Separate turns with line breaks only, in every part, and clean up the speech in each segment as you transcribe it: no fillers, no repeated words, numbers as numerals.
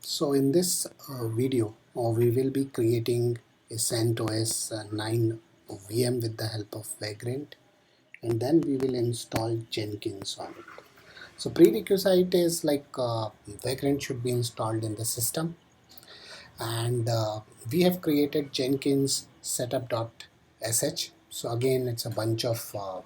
So in this video, we will be creating a CentOS 9 VM with the help of Vagrant, and then we will install Jenkins on it. So prerequisite is like Vagrant should be installed in the system, and we have created Jenkins setup.sh. So again, it's a bunch of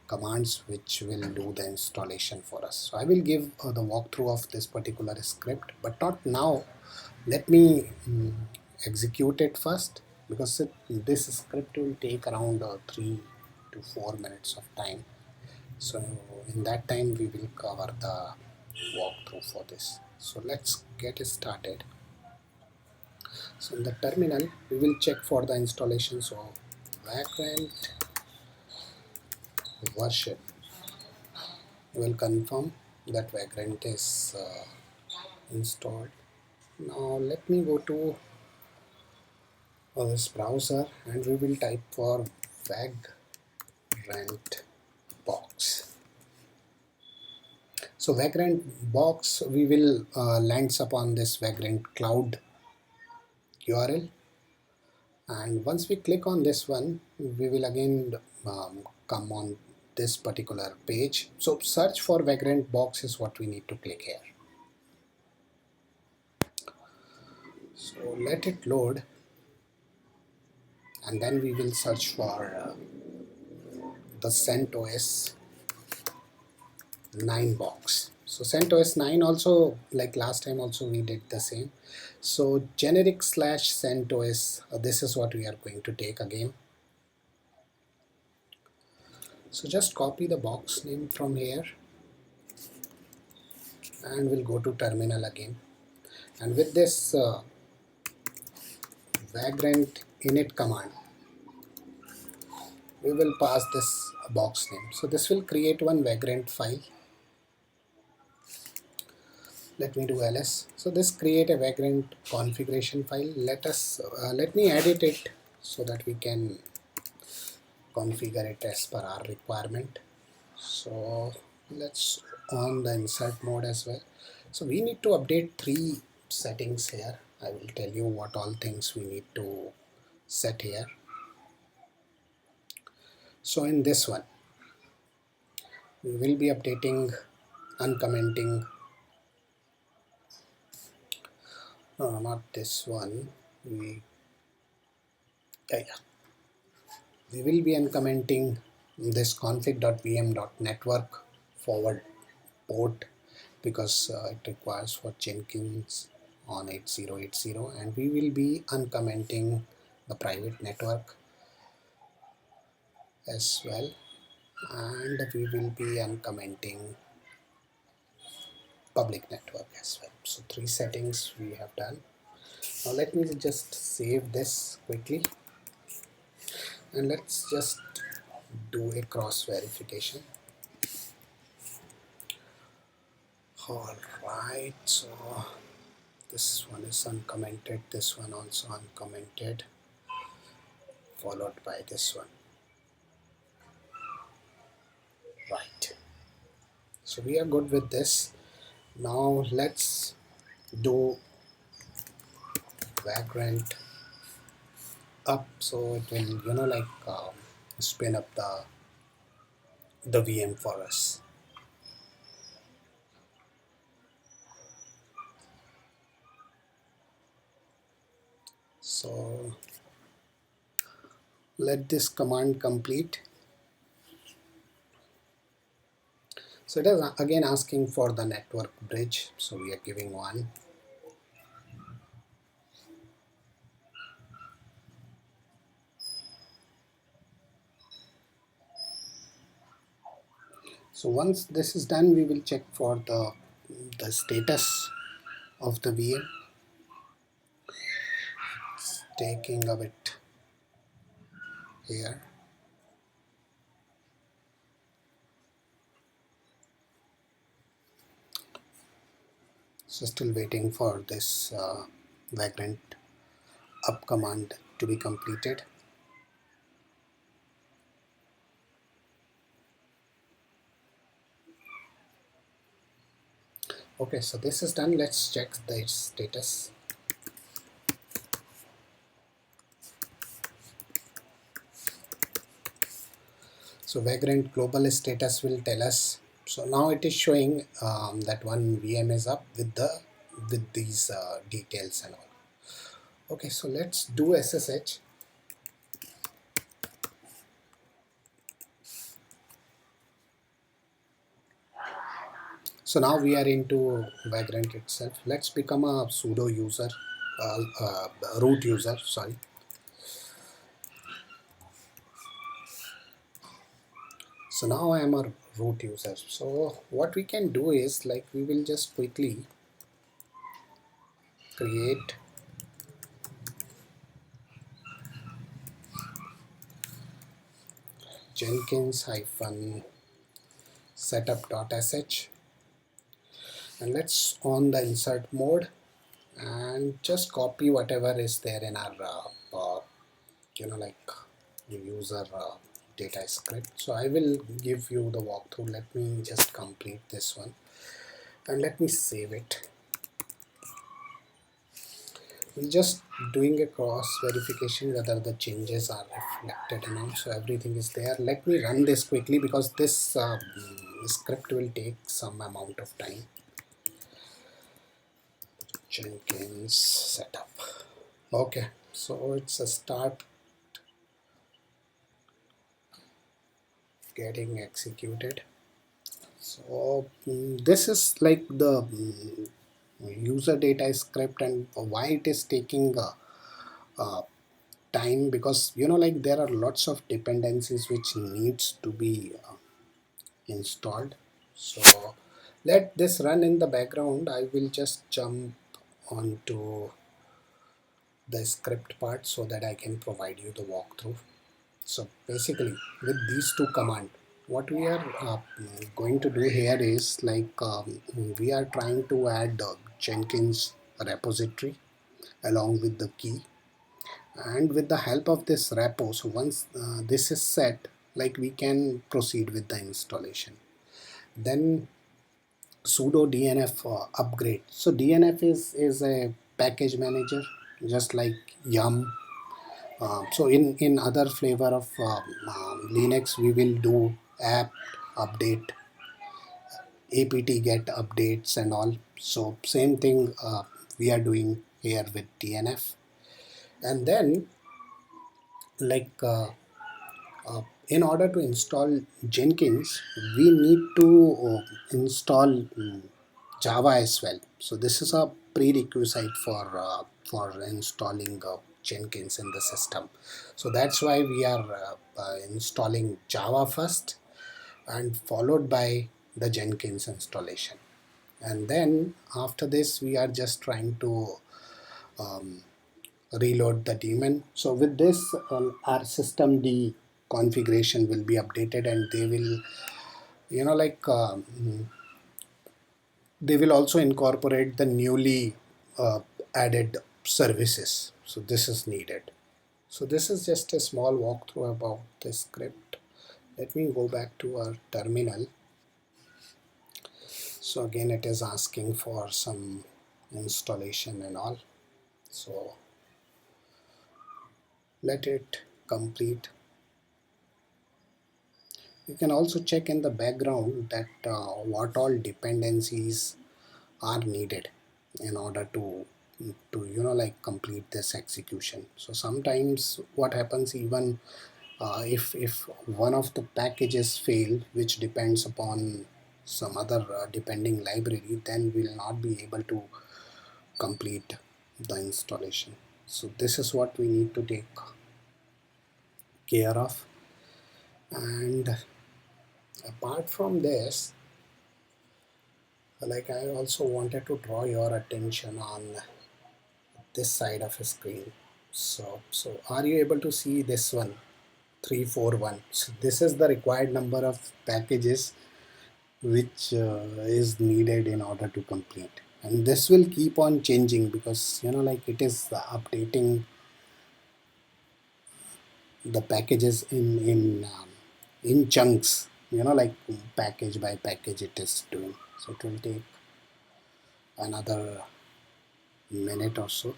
commands which will do the installation for us. So I will give the walkthrough of this particular script, but not now. Let me execute it first, because this script will take around 3 to 4 minutes of time. So in that time we will cover the walkthrough for this. So let's get started. So in the terminal we will check for the installation. So Vagrant version, we will confirm that Vagrant is installed. Now let me go to this browser and we will type for Vagrant box. So Vagrant box, we will lands upon this Vagrant cloud URL, and once we click on this one, we will again come on this particular page. So search for Vagrant box is what we need to click here. So let it load, and then we will search for the CentOS 9 box. So CentOS 9 also, like last time also we did the same. So generic / CentOS, this is what we are going to take again. So just copy the box name from here and we'll go to terminal again. And with this Vagrant init command, we will pass this box name. So this will create one Vagrant file. Let me do ls. So this create a Vagrant configuration file. Let me edit it so that we can configure it as per our requirement. So let's on the insert mode as well. So we need to update 3 settings here. I will tell you what all things we need to set here. So in this one, we will be updating, uncommenting, not this one, we will be uncommenting this config.vm.network forward port, because it requires for Jenkins on 8080, and we will be uncommenting the private network as well, and we will be uncommenting public network as well. So 3 settings we have done. Now let me just save this quickly, and let's just do a cross verification. Alright, so this one is uncommented, this one also uncommented, followed by this one. Right, so we are good with this. Now let's do Vagrant up, so it will spin up the VM for us. So let this command complete. So it is again asking for the network bridge, so we are giving 1. So once this is done, we will check for the status of the VM. It's taking a bit here. So still waiting for this Vagrant up command to be completed. Okay, so this is done. Let's check the status. So Vagrant global status will tell us. So now it is showing that one VM is up with these details and all. Okay, so let's do SSH. So now we are into Vagrant itself. Let's become a sudo user, root user, sorry. So now I am a root user. So what we can do is, like, we will just quickly create Jenkins hyphen setup.sh, and let's on the insert mode and just copy whatever is there in our like user data script. So I will give you the walkthrough. Let me just complete this one and let me save it. We're just doing a cross verification whether the changes are reflected and all. So everything is there. Let me run this quickly because this script will take some amount of time. Jenkins setup. Okay, so it's a start getting executed. So this is like the user data script, and why it is taking uh, time, because like there are lots of dependencies which needs to be installed. So let this run in the background. I will just jump onto the script part so that I can provide you the walkthrough. So basically with these two commands, what we are going to do here is like we are trying to add Jenkins repository along with the key, and with the help of this repo, so once this is set, like we can proceed with the installation. Then sudo dnf upgrade. So dnf is a package manager just like yum. So in other flavor of Linux, we will do apt update, apt get updates and all. So same thing we are doing here with dnf. And then like in order to install Jenkins, we need to install Java as well. So this is a prerequisite for installing Jenkins in the system. So that's why we are installing Java first, and followed by the Jenkins installation. And then after this, we are just trying to reload the daemon. So with this, our system D configuration will be updated, and they will, like they will also incorporate the newly added services. So this is needed. So this is just a small walkthrough about the script. Let me go back to our terminal. So again, it is asking for some installation and all. So let it complete. You can also check in the background that what all dependencies are needed in order to like complete this execution. So sometimes what happens, even if one of the packages fail, which depends upon some other depending library, then we'll not be able to complete the installation. So this is what we need to take care of. And apart from this, like, I also wanted to draw your attention on this side of a screen. So are you able to see this one, 341? So this is the required number of packages which is needed in order to complete, and this will keep on changing because like it is updating the packages in chunks, like package by package it is doing. So it will take another minute or so.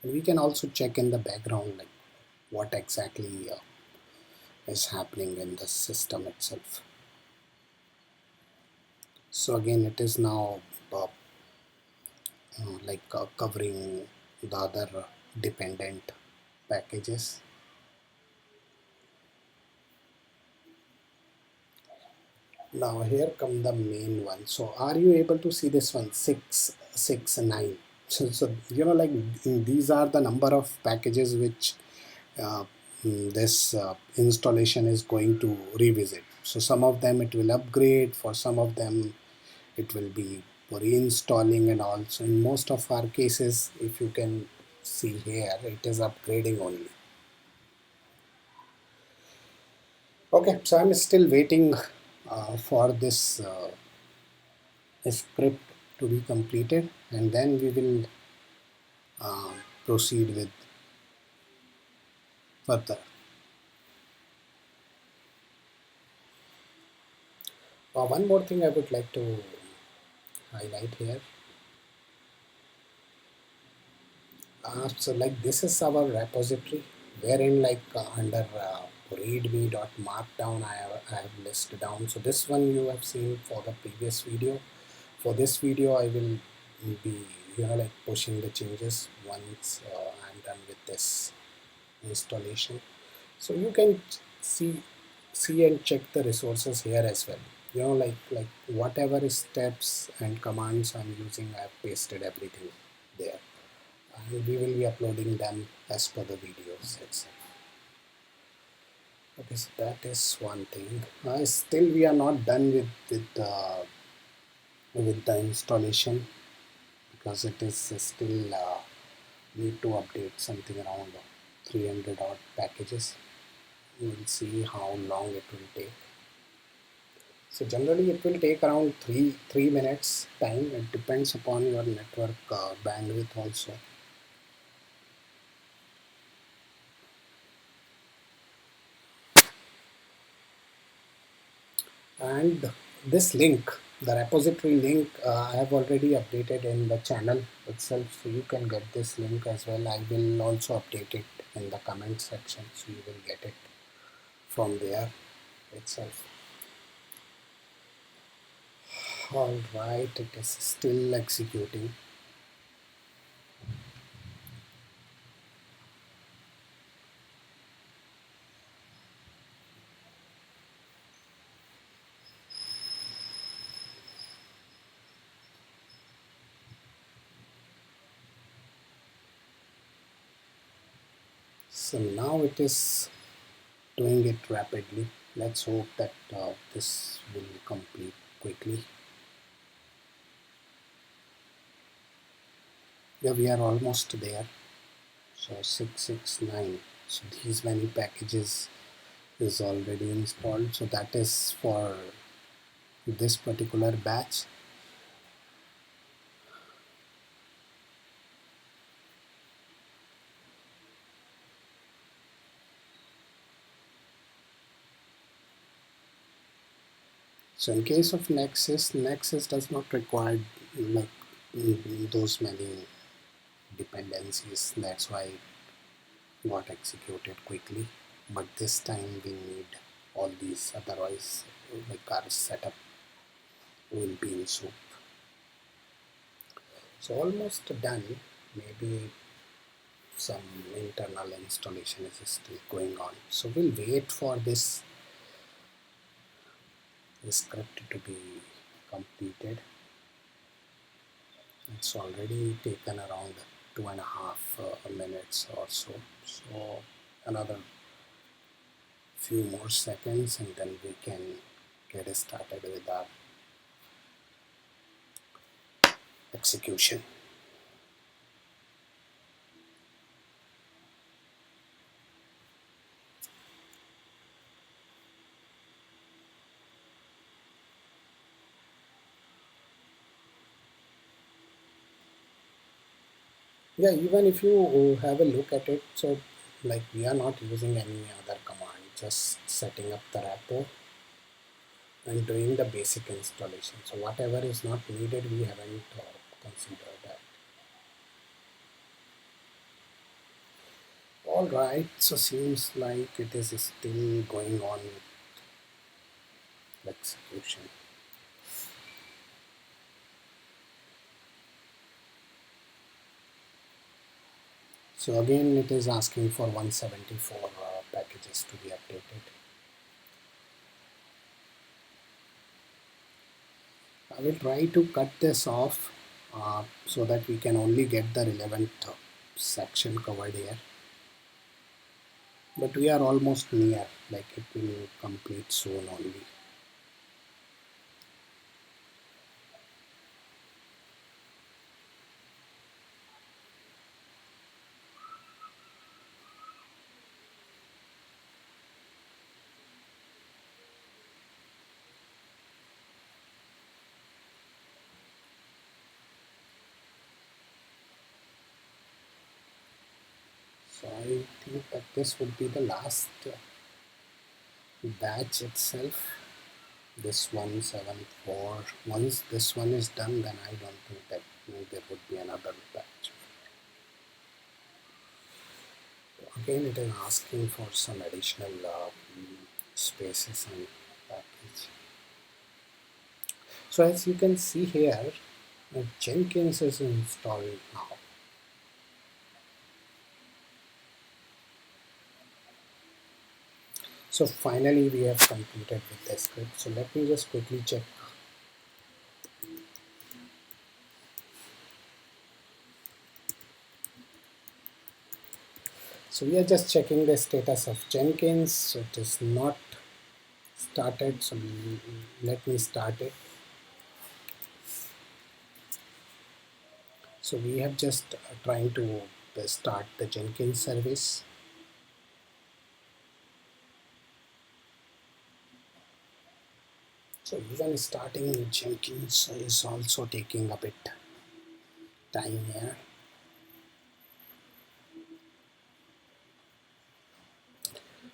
And we can also check in the background like what exactly is happening in the system itself. So again, it is now covering the other dependent packages. Now here come the main one. So are you able to see this one, 669? So like these are the number of packages which uh, this installation is going to revisit. So some of them it will upgrade, for some of them it will be reinstalling, and also in most of our cases, if you can see here, it is upgrading only. Okay, so I'm still waiting for this script to be completed, and then we will uh, proceed with further. One more thing I would like to highlight here. So like this is our repository, wherein like under readme.markdown I have listed down. So this one you have seen for the previous video. For this video I will be like pushing the changes once I'm done with this installation. So you can see and check the resources here as well. Like whatever steps and commands I'm using, I've pasted everything there, and we will be uploading them as per the videos itself. Okay, so that is one thing. Still we are not done with the installation, because it is still need to update something around 300 odd packages. We will see how long it will take. So generally it will take around 3 minutes time. It depends upon your network bandwidth also. And this link, the repository link, I have already updated in the channel itself, so you can get this link as well. I will also update it in the comment section, so you will get it from there itself. All right, it is still executing. So now it is doing it rapidly. Let's hope that this will complete quickly. Yeah, we are almost there. So 669. So these many packages is already installed. So that is for this particular batch. So in case of Nexus does not require like those many dependencies. That's why it got executed quickly. But this time we need all these, otherwise like our setup will be in soup. So almost done. Maybe some internal installation is still going on. So we'll wait for this script to be completed. It's already taken around 2.5 minutes or so. So another few more seconds and then we can get started with our execution. Yeah, even if you have a look at it, so like we are not using any other command, just setting up the repo and doing the basic installation. So whatever is not needed, we haven't considered that. All right, so seems like it is still going on with execution. So again, it is asking for 174 packages to be updated. I will try to cut this off so that we can only get the relevant section covered here. But we are almost near, like it will complete soon only. So I think that this would be the last batch itself. This 174. Once this one is done, then I don't think that there would be another batch. Again, it is asking for some additional spaces and package. So as you can see here, Jenkins is installed now. So finally we have completed with the script. So let me just quickly check. So we are just checking the status of Jenkins. So it is not started. So let me start it. So we have just trying to start the Jenkins service. So even starting Jenkins is also taking a bit time here.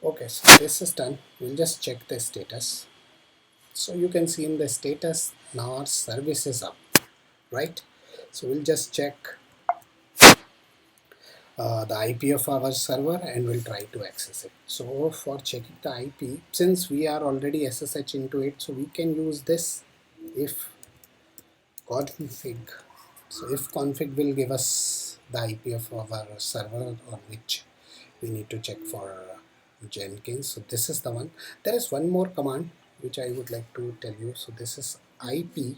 Okay, so this is done. We'll just check the status. So you can see in the status now our service is up, right? So we'll just check the IP of our server and we'll try to access it. So for checking the IP, since we are already SSH into it, so we can use this if config. So if config will give us the IP of our server on which we need to check for Jenkins. So this is the one. There is one more command which I would like to tell you. So this is IP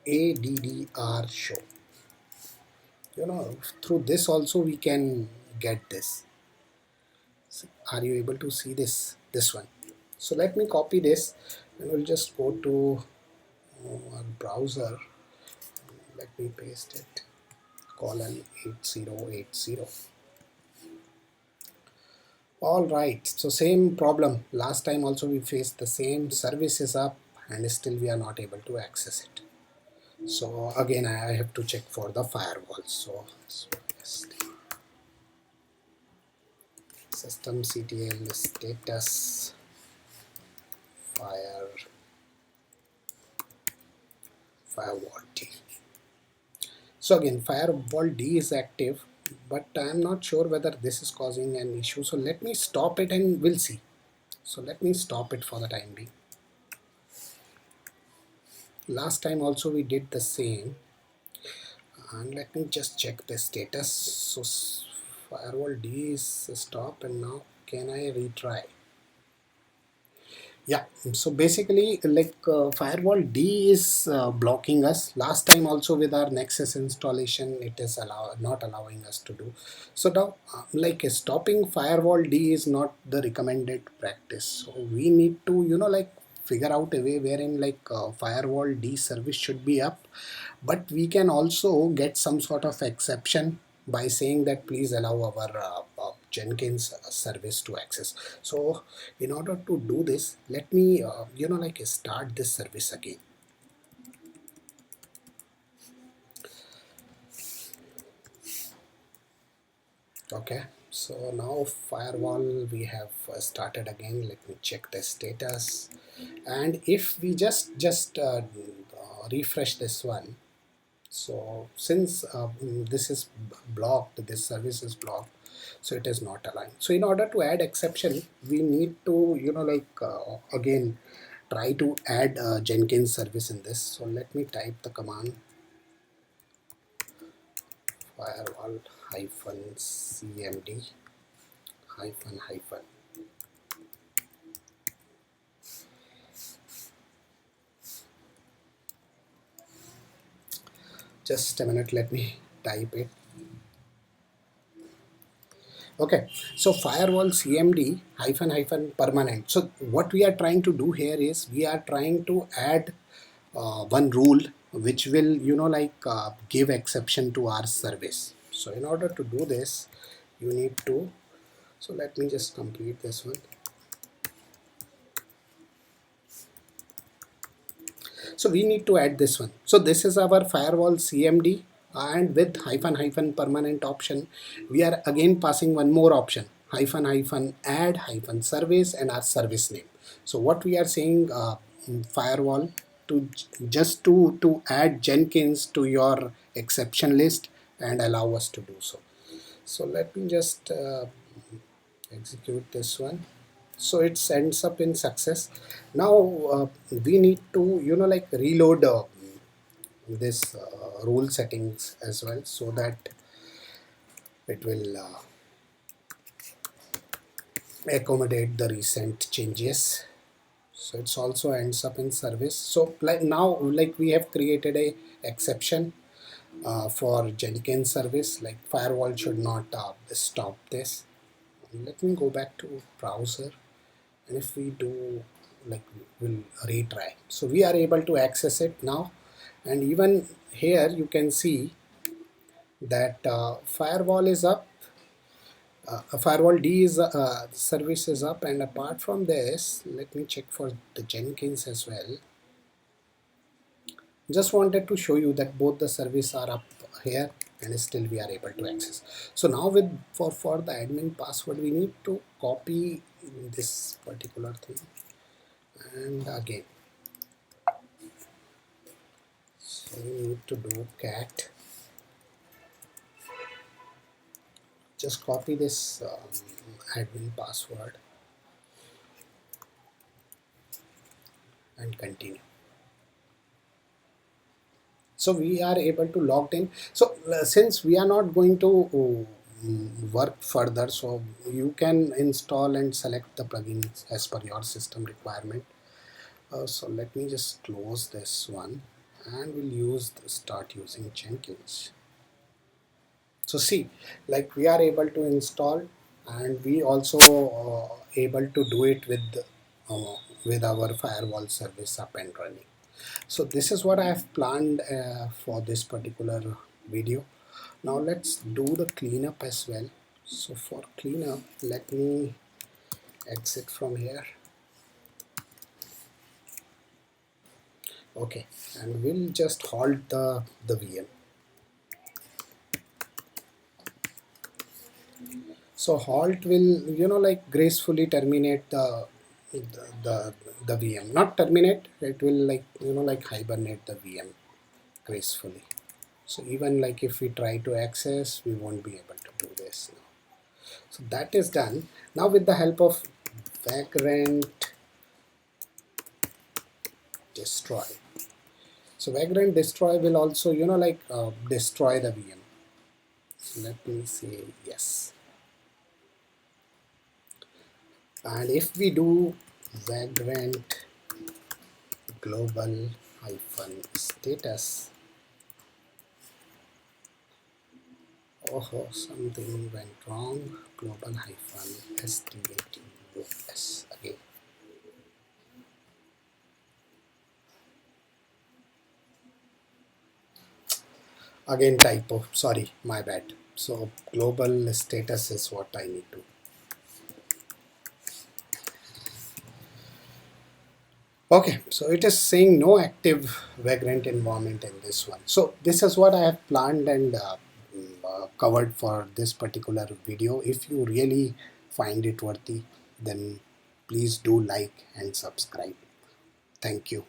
addr show. You know, through this also we can get this. So are you able to see this one? So let me copy this and we'll just go to our browser. Let me paste it, colon 8080. All right, so same problem. Last time also we faced the same. Service is up and still we are not able to access it. So again I have to check for the firewall. So systemctl status firewall D. So again firewall D is active, but I am not sure whether this is causing an issue. So let me stop it and we'll see. So let me stop it for the time being. Last time also we did the same. And let me just check the status. So firewall D is stopped and now can I retry? Yeah, so basically like firewall D is blocking us. Last time also with our Nexus installation it is not allowing us to do. So now like stopping firewall D is not the recommended practice. So we need to like figure out a way wherein like firewall D service should be up, but we can also get some sort of exception by saying that please allow our Jenkins service to access. So in order to do this, let me like start this service again. Okay, so now firewall we have started again. Let me check the status. And if we just refresh this one, so since this is blocked, this service is blocked, so it is not aligned. So in order to add exception, we need to again try to add a Jenkins service in this. So let me type the command firewall hyphen cmd hyphen hyphen. Just a minute, let me type it. Okay, so firewall cmd hyphen hyphen permanent. So what we are trying to do here is we are trying to add one rule which will give exception to our service. So in order to do this, you need to, so let me just complete this one. So we need to add this one. So this is our firewall CMD, and with hyphen hyphen permanent option, we are again passing one more option, hyphen hyphen add hyphen service and our service name. So what we are saying, firewall to to add Jenkins to your exception list and allow us to do so. So let me just execute this one. So it ends up in success. Now we need to reload this rule settings as well, so that it will accommodate the recent changes. So it's also ends up in service. So like now, like we have created a exception for Jenkins service, like firewall should not stop this. Let me go back to browser, and if we do, like, we'll retry. So we are able to access it now, and even here you can see that firewall is up, firewall D is service is up, and apart from this, let me check for the Jenkins as well. Just wanted to show you that both the service are up here and still we are able to access. So now with for the admin password, we need to copy this particular thing, and again, so we need to do cat, just copy this admin password and continue. So we are able to log in. So since we are not going to work further, so you can install and select the plugins as per your system requirement. So let me just close this one, and we'll start using Jenkins. So see, like we are able to install, and we also able to do it with our firewall service up and running. So this is what I have planned for this particular video. Now let's do the cleanup as well. So for cleanup, let me exit from here. Okay, and we'll just halt the VM. So halt will gracefully terminate the VM. Not terminate, it will hibernate the VM gracefully. So even like if we try to access, we won't be able to do this now. So that is done. Now with the help of Vagrant destroy. So Vagrant destroy will also destroy the VM. So let me say yes. And if we do Vagrant global hyphen status, oh, something went wrong, global hyphen status again. Again typo, sorry, my bad. So global status is what I need to. Okay, so it is saying no active Vagrant environment in this one. So this is what I have planned and covered for this particular video. If you really find it worthy, then please do like and subscribe. Thank you.